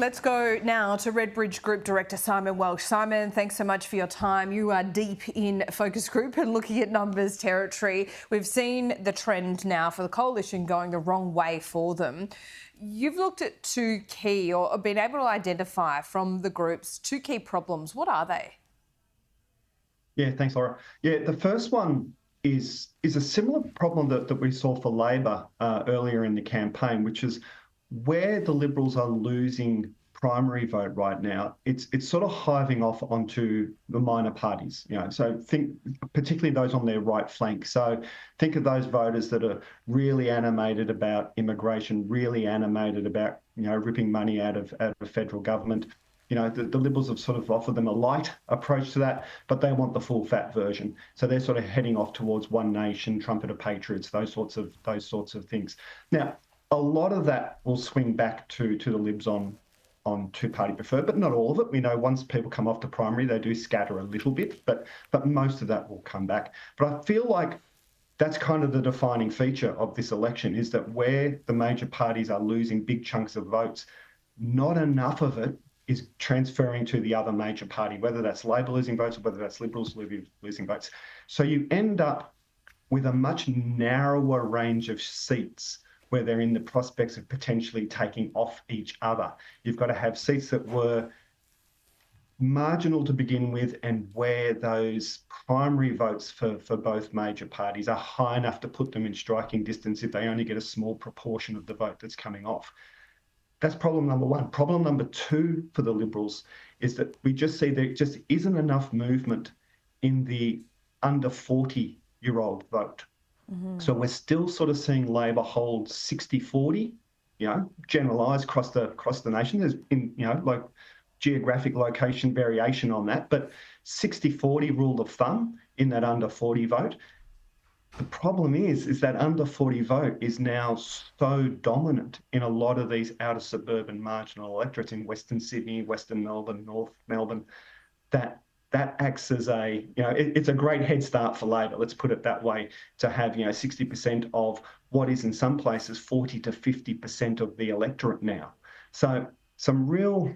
Let's go now to Redbridge Group Director Simon Welsh. Simon, thanks so much for your time. You are deep in focus group and looking at numbers territory. We've seen the trend now for the coalition going the wrong way for them. You've looked at two key, or been able to identify from the groups, two key problems. What are they? Yeah, thanks, Laura. Yeah, the first one is a similar problem that we saw for Labor earlier in the campaign, which is where the Liberals are losing primary vote right now. It's sort of hiving off onto the minor parties, So think particularly those on their right flank. So think of those voters that are really animated about immigration, really animated about ripping money out of federal government. The Liberals have sort of offered them a light approach to that, but they want the full fat version. So they're sort of heading off towards One Nation, Trumpet of Patriots, those sorts of things. Now, a lot of that will swing back to the Libs on two-party preferred, but not all of it. We know once people come off to primary, they do scatter a little bit, but most of that will come back. But I feel like that's kind of the defining feature of this election, is that where the major parties are losing big chunks of votes, not enough of it is transferring to the other major party, whether that's Labor losing votes or whether that's Liberals losing votes. So you end up with a much narrower range of seats where they're in the prospects of potentially taking off each other. You've got to have seats that were marginal to begin with, and where those primary votes for both major parties are high enough to put them in striking distance if they only get a small proportion of the vote that's coming off. That's problem number one. Problem number two for the Liberals is that we just see there just isn't enough movement in the under 40-year-old vote. Mm-hmm. So we're still sort of seeing Labor hold 60-40, generalised across the nation. There's like geographic location variation on that, but 60-40 rule of thumb in that under 40 vote. The problem is that under 40 vote is now so dominant in a lot of these outer suburban marginal electorates in Western Sydney, Western Melbourne, North Melbourne, that acts as it's a great head start for Labor, let's put it that way, to have 60% of what is in some places 40 to 50% of the electorate now. So some real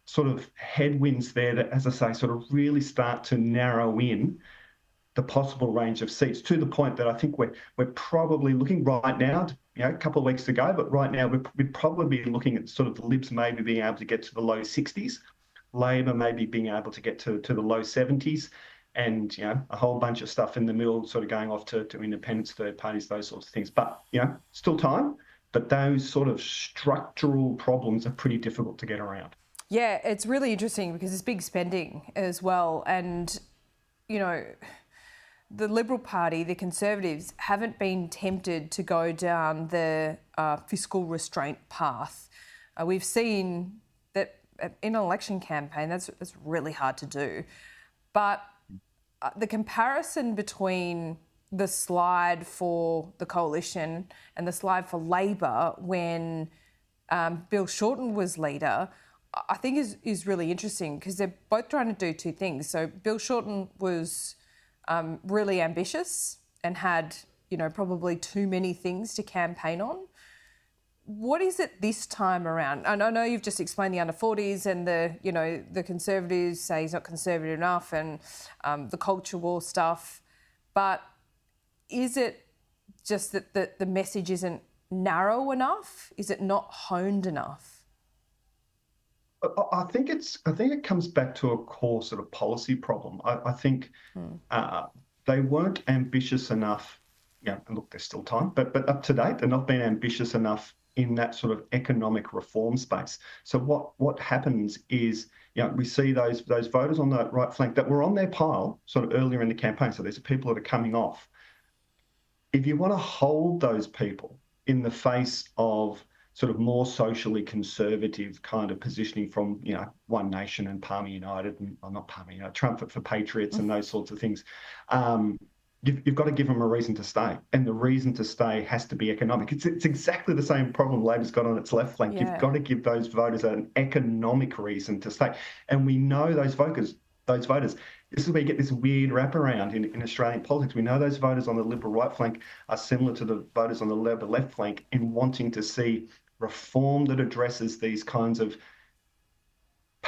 sort of headwinds there that, as I say, sort of really start to narrow in the possible range of seats, to the point that I think we're probably looking right now, a couple of weeks ago, but right now we'd probably be looking at sort of the Libs maybe being able to get to the low 60s, Labor maybe being able to get to the low 70s, and a whole bunch of stuff in the middle sort of going off to independents, third parties, those sorts of things. But still time, but those sort of structural problems are pretty difficult to get around. Yeah, it's really interesting because it's big spending as well, and the Liberal Party, the Conservatives, haven't been tempted to go down the fiscal restraint path. We've seen that in an election campaign, that's really hard to do. But the comparison between the slide for the coalition and the slide for Labor when Bill Shorten was leader, I think is really interesting, because they're both trying to do two things. So Bill Shorten was really ambitious and had, probably too many things to campaign on. What is it this time around? And I know you've just explained the under 40s and the Conservatives say he's not conservative enough, and the culture war stuff. But is it just that the message isn't narrow enough? Is it not honed enough? I think it comes back to a core sort of policy problem. I think they weren't ambitious enough. Look, there's still time, but up to date, they're not being ambitious enough in that sort of economic reform space. So what happens is, we see those voters on the right flank that were on their pile sort of earlier in the campaign. So there's people that are coming off. If you want to hold those people in the face of sort of more socially conservative kind of positioning from, One Nation and Palmer United, and not Palmer United, Trumpet for Patriots and those sorts of things, you've got to give them a reason to stay. And the reason to stay has to be economic. It's exactly the same problem Labor's got on its left flank. Yeah. You've got to give those voters an economic reason to stay. And we know those voters, this is where you get this weird wraparound in Australian politics. We know those voters on the Liberal right flank are similar to the voters on the Labor left flank in wanting to see reform that addresses these kinds of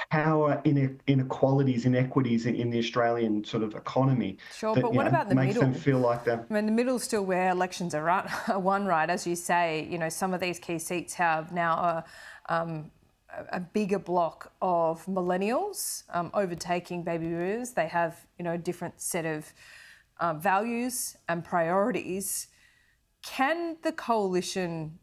power inequalities, inequities in the Australian sort of economy. Sure, That, but what about the makes middle? them feel like they're... I mean, the middle's still where elections are won, right? As you say, some of these key seats have now a bigger block of millennials overtaking baby boomers. They have, a different set of values and priorities. Can the coalition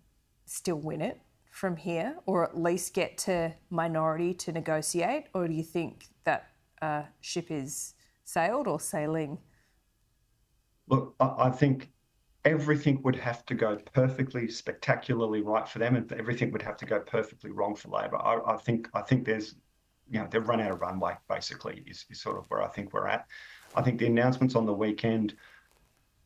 still win it from here, or at least get to minority to negotiate? Or do you think that ship is sailed or sailing? Look, I think everything would have to go perfectly, spectacularly right for them, and everything would have to go perfectly wrong for Labor. I think there's, they've run out of runway, basically, is sort of where I think we're at. I think the announcements on the weekend,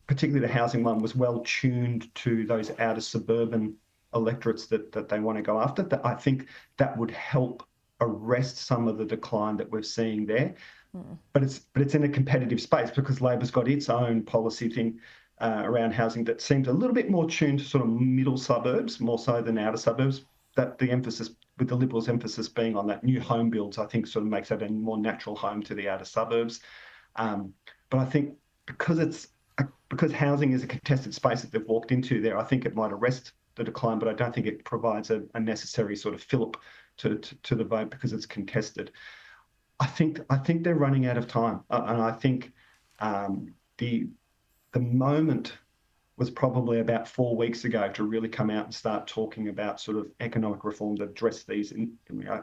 particularly the housing one, was well tuned to those outer suburban electorates that they want to go after. That I think that would help arrest some of the decline that we're seeing there. But it's in a competitive space because Labor's got its own policy thing around housing that seems a little bit more tuned to sort of middle suburbs, more so than outer suburbs. That the emphasis, with the Liberals' emphasis being on that new home builds, I think sort of makes that a more natural home to the outer suburbs. But I think because housing is a contested space that they've walked into there, I think it might arrest the decline, but I don't think it provides a necessary sort of fillip to the vote because it's contested. I think they're running out of time, and I think the moment was probably about 4 weeks ago to really come out and start talking about sort of economic reform to address these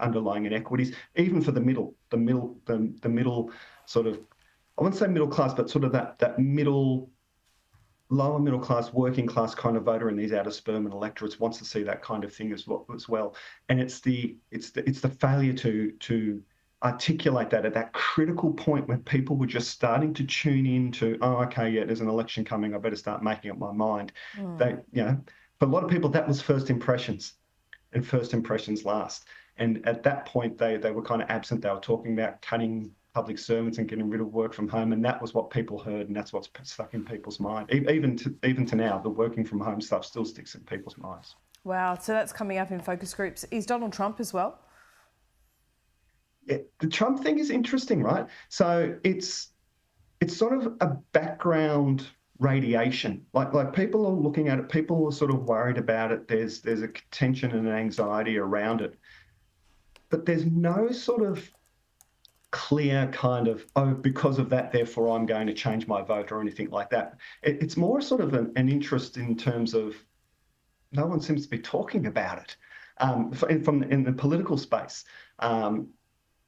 underlying inequities, even for the middle sort of, I wouldn't say middle class, but sort of that middle, lower middle class, working class kind of voter in these outer suburban electorates wants to see that kind of thing as well. And it's the failure to articulate that at that critical point when people were just starting to tune in to, oh, okay, yeah, there's an election coming, I better start making up my mind. For a lot of people, that was first impressions, and first impressions last. And at that point, they were kind of absent. They were talking about cutting public servants and getting rid of work from home, and that was what people heard, and that's what's stuck in people's mind. Even to now, the working from home stuff still sticks in people's minds. Wow, so that's coming up in focus groups. Is Donald Trump as well? Yeah, the Trump thing is interesting, right? So it's sort of a background radiation. Like people are looking at it, people are sort of worried about it. There's a tension and an anxiety around it, but there's no sort of clear kind of, oh, because of that, therefore I'm going to change my vote or anything like that. It's more sort of an interest in terms of no one seems to be talking about it in the political space.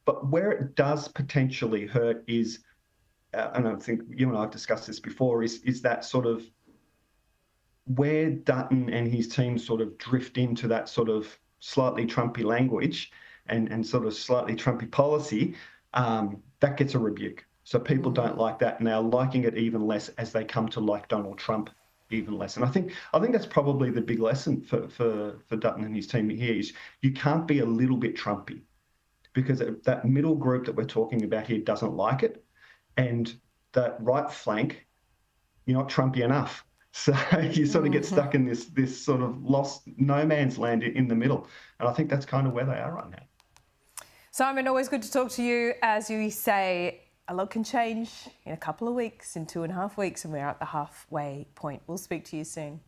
But where it does potentially hurt is, and I think you and I have discussed this before, is that sort of where Dutton and his team sort of drift into that sort of slightly Trumpy language and sort of slightly Trumpy policy, that gets a rebuke. So people don't like that, and they're liking it even less as they come to like Donald Trump even less. And I think that's probably the big lesson for Dutton and his team here is you can't be a little bit Trumpy, because that middle group that we're talking about here doesn't like it, and that right flank, you're not Trumpy enough. So you sort of get stuck in this sort of lost no man's land in the middle. And I think that's kind of where they are right now. Simon, always good to talk to you. As you say, a lot can change in a couple of weeks, in 2.5 weeks, and we're at the halfway point. We'll speak to you soon.